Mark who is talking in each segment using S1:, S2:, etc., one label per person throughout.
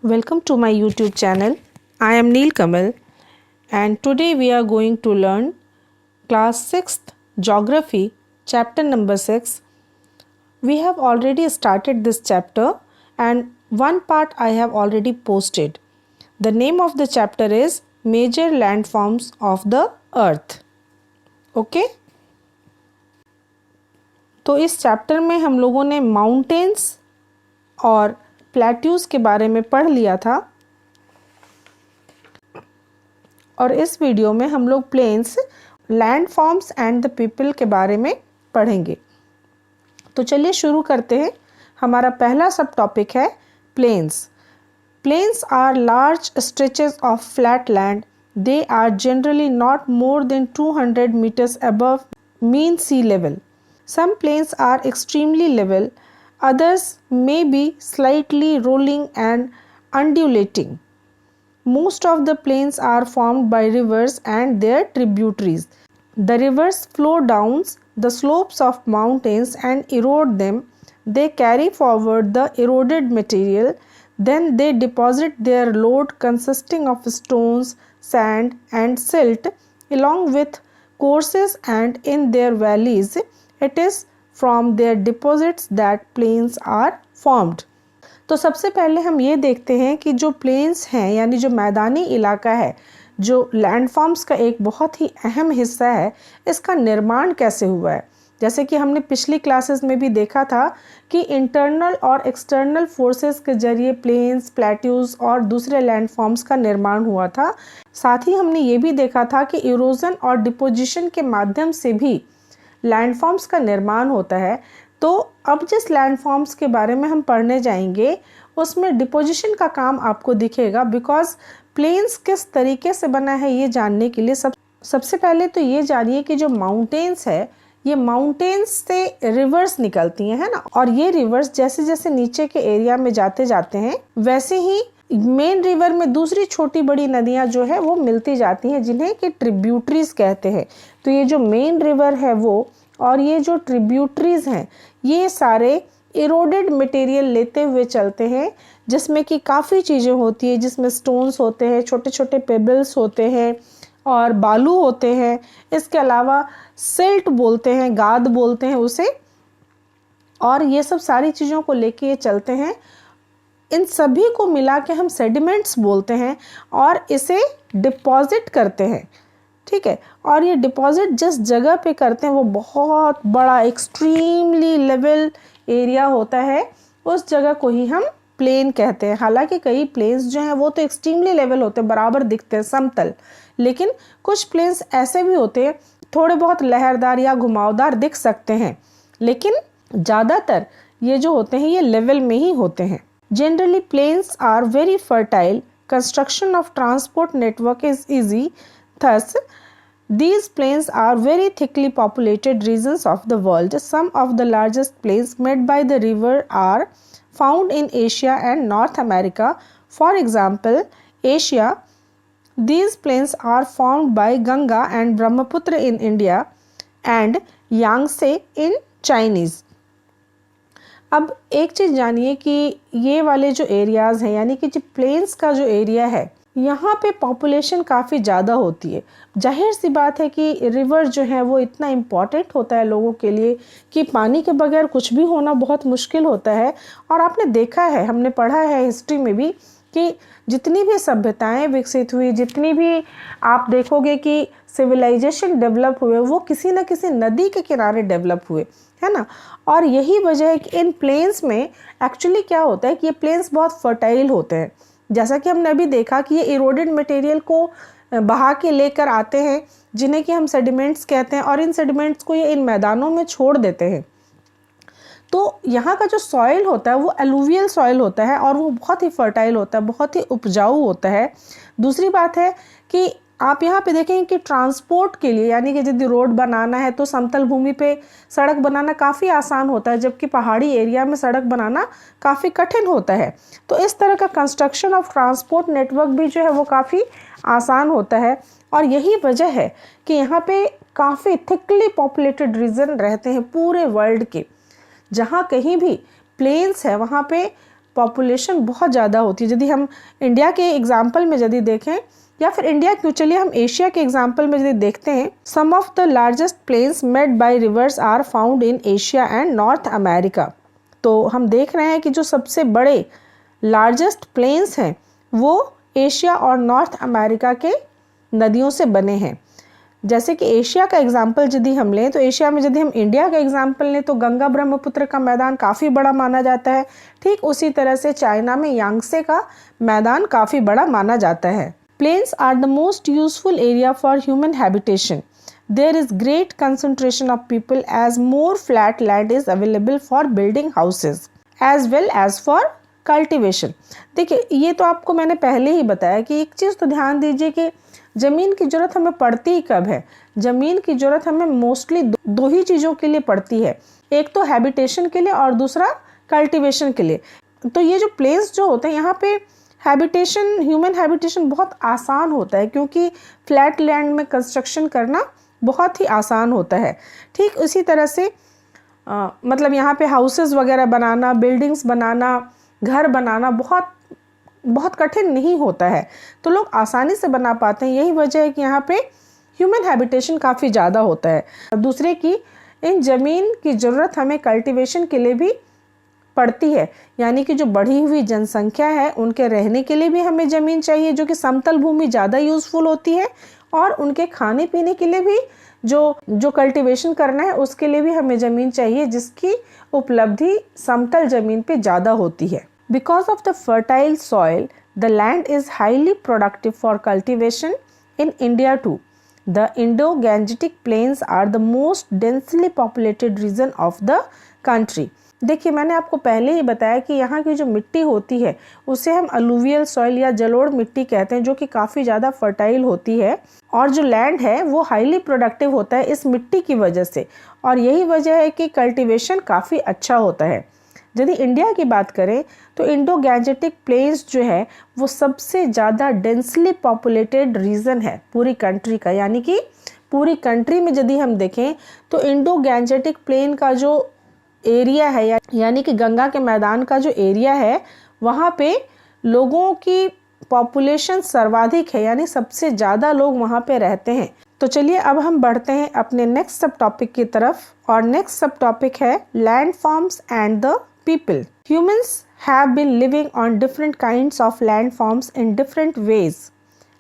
S1: Welcome to my YouTube channel. I am Neel Kamal and today we are going to learn class 6th Geography chapter number 6. We have already started this chapter and one part I have already posted. The name of the chapter is Major Landforms of the Earth. Okay? तो इस chapter में हम लोगों ने mountains और plateaus के बारे में पढ़ लिया था और इस वीडियो में हम लोग plains, landforms and the people के बारे में पढ़ेंगे। तो चलिए शुरू करते हैं। हमारा पहला सब टॉपिक है plains. Plains are large stretches of flat land. They are generally not more than 200 meters above mean sea level. Some plains are extremely level. Others may be slightly rolling and undulating. Most of the plains are formed by rivers and their tributaries. The rivers flow down the slopes of mountains and erode them. They carry forward the eroded material. Then they deposit their load consisting of stones, sand, and silt along with courses, and in their valleys. It is from their deposits that plains are formed. तो सबसे पहले हम ये देखते हैं कि जो planes हैं यानी जो मैदानी इलाका है, जो लैंडफॉर्म्स का एक बहुत ही अहम हिस्सा है, इसका निर्माण कैसे हुआ है। जैसे कि हमने पिछली क्लासेस में भी देखा था कि इंटरनल और एक्सटर्नल फोर्सेस के जरिए प्लेन्स, प्लेट्यूज और दूसरे लैंडफॉर्म्स का निर्माण हुआ था। साथ ही हमने ये भी देखा था कि इरोजन और डिपोजिशन के माध्यम से भी लैंडफॉर्म्स का निर्माण होता है। तो अब जिस लैंडफॉर्म्स के बारे में हम पढ़ने जाएंगे उसमें डिपोजिशन का काम आपको दिखेगा, बिकॉज प्लेन्स किस तरीके से बना है ये जानने के लिए सबसे पहले तो ये जानिए कि जो माउंटेन्स है, ये माउंटेन्स से रिवर्स निकलती हैं, है ना। और ये रिवर्स जैसे जैसे नीचे के एरिया में जाते जाते हैं वैसे ही मेन रिवर में दूसरी छोटी बड़ी नदियां जो है वो मिलती जाती हैं, जिन्हें कि ट्रिब्यूटरीज कहते हैं। तो ये जो मेन रिवर है वो और ये जो ट्रिब्यूटरीज हैं ये सारे इरोडेड मटेरियल लेते हुए चलते हैं, जिसमें कि काफ़ी चीज़ें होती है, जिसमें स्टोन्स होते हैं, छोटे छोटे पेबल्स होते हैं और बालू होते हैं। इसके अलावा सिल्ट बोलते हैं, गाद बोलते हैं उसे, और ये सब सारी चीज़ों को लेके ये चलते हैं। इन सभी को मिला के हम सेडिमेंट्स बोलते हैं और इसे डिपॉजिट करते हैं, ठीक है। और ये डिपॉजिट जिस जगह पे करते हैं वो बहुत बड़ा एक्सट्रीमली लेवल एरिया होता है, उस जगह को ही हम प्लेन कहते हैं। हालांकि कई प्लेन्स जो हैं वो तो एक्सट्रीमली लेवल होते हैं, बराबर दिखते हैं, समतल, लेकिन कुछ प्लेन्स ऐसे भी होते हैं थोड़े बहुत लहरदार या घुमावदार दिख सकते हैं, लेकिन ज़्यादातर ये जो होते हैं ये लेवल में ही होते हैं। Generally, plains are very fertile. Construction of transport network is easy. Thus, these plains are very thickly populated regions of the world. Some of the largest plains made by the river are found in Asia and North America. For example, Asia, these plains are formed by Ganga and Brahmaputra in India and Yangtze in Chinese. अब एक चीज़ जानिए कि ये वाले जो areas हैं यानी कि जो प्लेन्स का जो एरिया है यहाँ पे पॉपुलेशन काफ़ी ज़्यादा होती है। जाहिर सी बात है कि रिवर जो है वो इतना इम्पॉर्टेंट होता है लोगों के लिए कि पानी के बगैर कुछ भी होना बहुत मुश्किल होता है। और आपने देखा है, हमने पढ़ा है हिस्ट्री में भी कि जितनी भी सभ्यताएं विकसित हुई, जितनी भी आप देखोगे कि सिविलाइजेशन डेवलप हुए, वो किसी न किसी नदी के किनारे डेवलप हुए, है ना। और यही वजह है कि इन प्लेन्स में एक्चुअली क्या होता है कि ये प्लेन्स बहुत फर्टाइल होते हैं। जैसा कि हमने अभी देखा कि ये इरोडेड मटेरियल को बहा के लेकर आते हैं, जिन्हें कि हम सेडिमेंट्स कहते हैं, और इन सेडिमेंट्स को ये इन मैदानों में छोड़ देते हैं। तो यहाँ का जो सॉइल होता है वो एलुवियल सॉइल होता है और वो बहुत ही फर्टाइल होता है, बहुत ही उपजाऊ होता है। दूसरी बात है कि आप यहाँ पे देखेंगे कि ट्रांसपोर्ट के लिए यानी कि यदि रोड बनाना है तो समतल भूमि पे सड़क बनाना काफ़ी आसान होता है, जबकि पहाड़ी एरिया में सड़क बनाना काफ़ी कठिन होता है। तो इस तरह का कंस्ट्रक्शन ऑफ ट्रांसपोर्ट नेटवर्क भी जो है वो काफ़ी आसान होता है। और यही वजह है कि यहाँ पे काफ़ी थिकली पॉपुलेटेड रीजन रहते हैं पूरे वर्ल्ड के। जहाँ कहीं भी प्लेन्स है वहाँ पे पॉपुलेशन बहुत ज़्यादा होती है। यदि हम इंडिया के एग्जाम्पल में यदि देखें, या फिर इंडिया क्यों, चलिए हम एशिया के एग्जाम्पल में यदि देखते हैं, some of the largest plains made by rivers are found in Asia and North America. तो हम देख रहे हैं कि जो सबसे बड़े लार्जेस्ट प्लेन्स हैं वो एशिया और नॉर्थ अमेरिका के नदियों से बने हैं। जैसे कि एशिया का एग्जाम्पल यदि हम लें, तो एशिया में यदि हम इंडिया का एग्जाम्पल लें तो गंगा ब्रह्मपुत्र का मैदान काफ़ी बड़ा माना जाता है। ठीक उसी तरह से चाइना में यांगसे का मैदान काफ़ी बड़ा माना जाता है। Plains are the most useful area for human habitation. There is great concentration of people as more flat land is available for building houses as well as for cultivation। देखिए, ये तो आपको मैंने पहले ही बताया कि एक चीज़ तो ध्यान दीजिए कि ज़मीन की ज़रूरत हमें पड़ती ही कब है। ज़मीन की ज़रूरत हमें मोस्टली दो ही चीज़ों के लिए पड़ती है, एक तो हैबिटेशन के लिए और दूसरा कल्टिवेशन के लिए। तो ये जो प्लेस जो होते हैं यहाँ पे हैबिटेशन, ह्यूमन हैबिटेशन बहुत आसान होता है, क्योंकि फ्लैट लैंड में कंस्ट्रक्शन करना बहुत ही आसान होता है। ठीक उसी तरह से मतलब यहाँ पे हाउसेस वगैरह बनाना, बिल्डिंग्स बनाना, घर बनाना बहुत कठिन नहीं होता है, तो लोग आसानी से बना पाते हैं। यही वजह है कि यहाँ पे ह्यूमन हैबिटेशन काफ़ी ज़्यादा होता है। दूसरे की इन ज़मीन की ज़रूरत हमें कल्टीवेशन के लिए भी पड़ती है, यानी कि जो बढ़ी हुई जनसंख्या है उनके रहने के लिए भी हमें ज़मीन चाहिए, जो कि समतल भूमि ज़्यादा यूज़फुल होती है, और उनके खाने पीने के लिए भी जो कल्टीवेशन करना है उसके लिए भी हमें ज़मीन चाहिए, जिसकी उपलब्धि समतल ज़मीन पे ज़्यादा होती है। Because of the fertile soil the land is highly productive for cultivation in India too. The Indo-Gangetic plains are the most densely populated region of the country. देखिए, मैंने आपको पहले ही बताया कि यहाँ की जो मिट्टी होती है उसे हम अलुवियल सॉइल या जलोढ़ मिट्टी कहते हैं, जो कि काफ़ी ज़्यादा फर्टाइल होती है, और जो लैंड है वो हाईली प्रोडक्टिव होता है इस मिट्टी की वजह से, और यही वजह है कि कल्टीवेशन काफ़ी अच्छा होता है। यदि इंडिया की बात करें तो इंडो गैंजेटिक प्लेन्स जो है वो सबसे ज़्यादा डेंसली पॉपुलेटेड रीजन है पूरी कंट्री का, यानी कि पूरी कंट्री में यदि हम देखें तो इंडो गैंजेटिक प्लेन का जो एरिया है, यानी कि गंगा के मैदान का जो एरिया है, वहाँ पे लोगों की पॉपुलेशन सर्वाधिक है, यानी सबसे ज़्यादा लोग वहाँ पे रहते हैं। तो चलिए अब हम बढ़ते हैं अपने नेक्स्ट सब टॉपिक की तरफ, और नेक्स्ट सब टॉपिक है land forms and the people. Humans have been living on different kinds of land forms in different ways.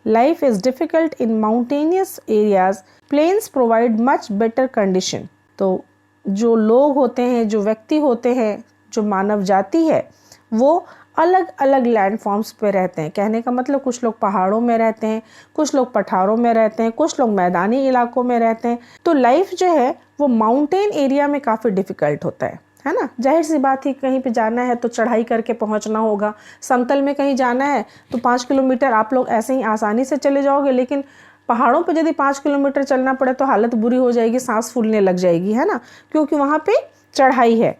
S1: Life is difficult in mountainous areas, plains provide much better condition. तो जो लोग होते हैं, जो व्यक्ति होते हैं, जो मानव जाति है, वो अलग अलग लैंड फॉर्म्स पे रहते हैं। कहने का मतलब कुछ लोग पहाड़ों में रहते हैं, कुछ लोग पठारों में रहते हैं, कुछ लोग मैदानी इलाकों में रहते हैं। तो लाइफ जो है वो माउंटेन एरिया में काफ़ी डिफ़िकल्ट होता है ना। जाहिर सी बात ही, कहीं पे जाना है तो चढ़ाई करके पहुंचना होगा। समतल में कहीं जाना है तो 5 किलोमीटर आप लोग ऐसे ही आसानी से चले जाओगे, लेकिन पहाड़ों पे यदि 5 किलोमीटर चलना पड़े तो हालत बुरी हो जाएगी, सांस फूलने लग जाएगी, है ना, क्योंकि वहाँ पे चढ़ाई है।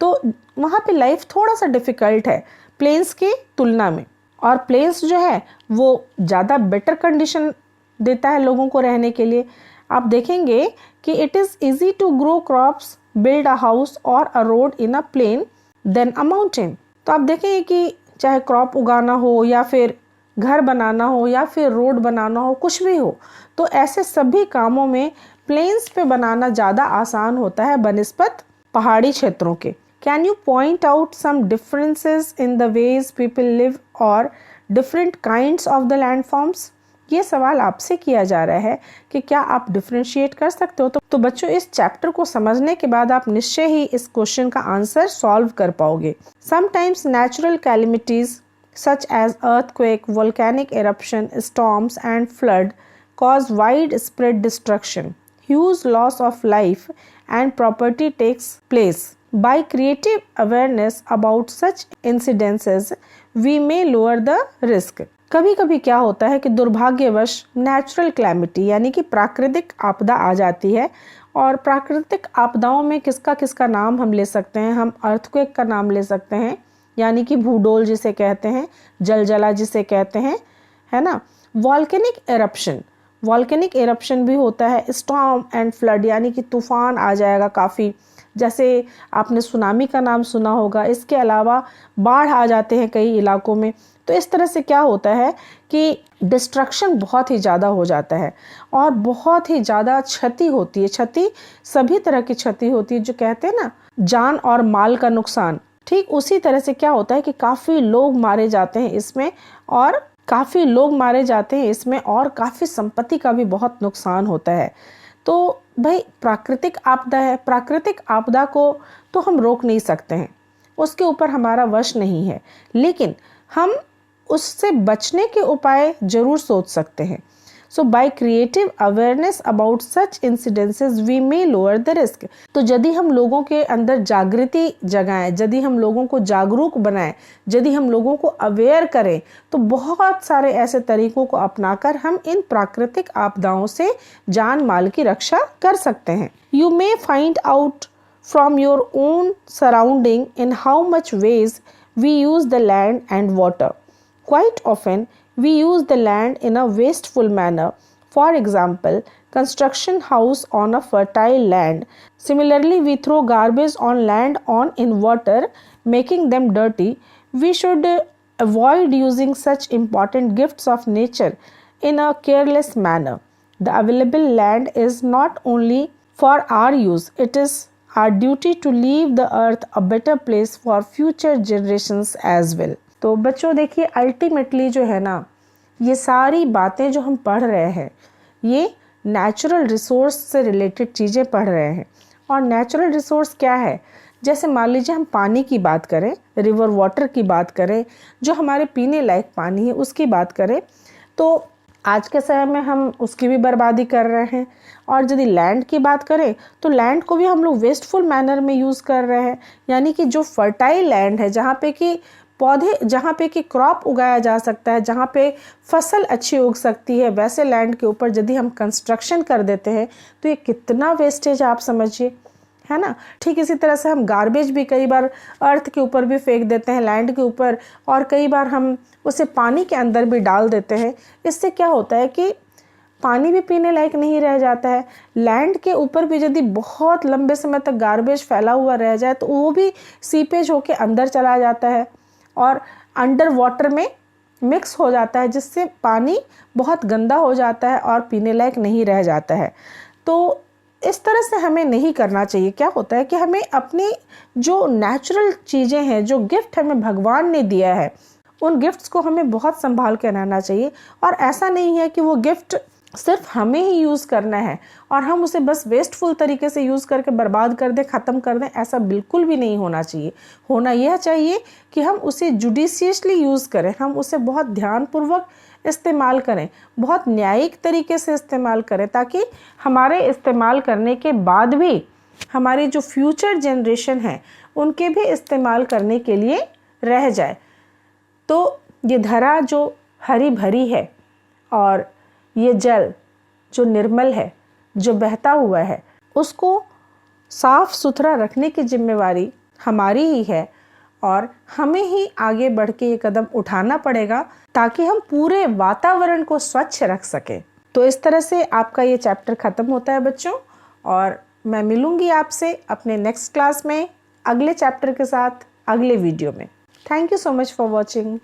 S1: तो वहाँ पे लाइफ थोड़ा सा डिफ़िकल्ट है प्लेन्स की तुलना में, और प्लेन्स जो है वो ज़्यादा बेटर कंडीशन देता है लोगों को रहने के लिए। आप देखेंगे कि it is easy to grow crops, build a house और a road in a plain than a mountain. तो आप देखेंगे कि चाहे क्रॉप उगाना हो या फिर घर बनाना हो या फिर रोड बनाना हो, कुछ भी हो, तो ऐसे सभी कामों में प्लेन्स पे बनाना ज़्यादा आसान होता है बनिस्बत पहाड़ी क्षेत्रों के। Can you point out some differences in the ways people live और different kinds of the land forms? ये सवाल आपसे किया जा रहा है कि क्या आप डिफरेंशिएट कर सकते हो। तो बच्चों, इस चैप्टर को समझने के बाद आप निश्चय ही इस क्वेश्चन का आंसर सॉल्व कर पाओगे। Sometimes natural calamities such as earthquake, volcanic eruption, storms and flood cause widespread destruction. Huge loss of life and property takes place. By creative awareness about such incidences, we may lower the risk. कभी कभी क्या होता है कि दुर्भाग्यवश natural calamity यानी कि प्राकृतिक आपदा आ जाती है, और प्राकृतिक आपदाओं में किसका किसका नाम हम ले सकते हैं? हम अर्थक्वेक का नाम ले सकते हैं, यानी कि भूडोल जिसे कहते हैं, जलजला जिसे कहते हैं, है ना। वॉल्केनिक एरप्शन भी होता है। स्टॉर्म एंड फ्लड यानी कि तूफान आ जाएगा काफ़ी, जैसे आपने सुनामी का नाम सुना होगा, इसके अलावा बाढ़ आ जाते हैं कई इलाकों में। तो इस तरह से क्या होता है कि डिस्ट्रक्शन बहुत ही ज़्यादा हो जाता है और बहुत ही ज़्यादा क्षति होती है। क्षति सभी तरह की क्षति होती है, जो कहते हैं ना जान और माल का नुकसान। ठीक उसी तरह से क्या होता है कि काफ़ी लोग मारे जाते हैं इसमें, और काफ़ी संपत्ति का भी बहुत नुकसान होता है। तो भाई प्राकृतिक आपदा है, प्राकृतिक आपदा को तो हम रोक नहीं सकते हैं, उसके ऊपर हमारा वश नहीं है, लेकिन हम उससे बचने के उपाय जरूर सोच सकते हैं। So by creative awareness about such incidences we may lower the risk. तो यदि हम लोगों के अंदर जागृति जगाएं, यदि हम लोगों को जागरूक बनाएं, यदि हम लोगों को अवेयर करें, तो बहुत सारे ऐसे तरीकों को अपनाकर हम इन प्राकृतिक आपदाओं से जान माल की रक्षा कर सकते हैं। You may find out from your own surrounding in how much ways we use the land and water. Quite often, we use the land in a wasteful manner. For example, construction house on a fertile land. Similarly, we throw garbage on land on in water, making them dirty. We should avoid using such important gifts of nature in a careless manner. The available land is not only for our use, it is our duty to leave the earth a better place for future generations as well. तो बच्चों देखिए, ultimately जो है ना, ये सारी बातें जो हम पढ़ रहे हैं ये नेचुरल रिसोर्स से रिलेटेड चीज़ें पढ़ रहे हैं। और नेचुरल रिसोर्स क्या है, जैसे मान लीजिए हम पानी की बात करें, रिवर वाटर की बात करें, जो हमारे पीने लायक पानी है उसकी बात करें, तो आज के समय में हम उसकी भी बर्बादी कर रहे हैं। और यदि लैंड की बात करें तो लैंड को भी हम लोग वेस्टफुल मैनर में यूज़ कर रहे हैं, यानी कि जो फर्टाइल लैंड है, जहाँ पे कि पौधे, जहाँ पे कि क्रॉप उगाया जा सकता है, जहाँ पे फसल अच्छी उग सकती है, वैसे लैंड के ऊपर यदि हम कंस्ट्रक्शन कर देते हैं तो ये कितना वेस्टेज आप समझिए, है ना। ठीक इसी तरह से हम गार्बेज भी कई बार अर्थ के ऊपर भी फेंक देते हैं, लैंड के ऊपर, और कई बार हम उसे पानी के अंदर भी डाल देते हैं। इससे क्या होता है कि पानी भी पीने लायक नहीं रह जाता है। लैंड के ऊपर भी यदि बहुत लंबे समय तक गार्बेज फैला हुआ रह जाए तो वो भी सीपेज होके अंदर चला जाता है और अंडर वाटर में मिक्स हो जाता है, जिससे पानी बहुत गंदा हो जाता है और पीने लायक नहीं रह जाता है। तो इस तरह से हमें नहीं करना चाहिए। क्या होता है कि हमें अपनी जो नेचुरल चीज़ें हैं, जो गिफ्ट हमें भगवान ने दिया है, उन गिफ्ट्स को हमें बहुत संभाल के रहना चाहिए। और ऐसा नहीं है कि वो गिफ्ट सिर्फ हमें ही यूज़ करना है और हम उसे बस वेस्टफुल तरीके से यूज़ करके बर्बाद कर दें, ख़त्म कर दें, ऐसा बिल्कुल भी नहीं होना चाहिए। होना यह चाहिए कि हम उसे जुडिशियसली यूज़ करें, हम उसे बहुत ध्यानपूर्वक इस्तेमाल करें, बहुत न्यायिक तरीके से इस्तेमाल करें, ताकि हमारे इस्तेमाल करने के बाद भी हमारी जो फ्यूचर जनरेशन है उनके भी इस्तेमाल करने के लिए रह जाए। तो ये धरा जो हरी भरी है और ये जल जो निर्मल है, जो बहता हुआ है, उसको साफ सुथरा रखने की जिम्मेवारी हमारी ही है और हमें ही आगे बढ़ के ये कदम उठाना पड़ेगा ताकि हम पूरे वातावरण को स्वच्छ रख सकें। तो इस तरह से आपका ये चैप्टर ख़त्म होता है बच्चों, और मैं मिलूँगी आपसे अपने नेक्स्ट क्लास में अगले चैप्टर के साथ अगले वीडियो में। Thank you so much for watching.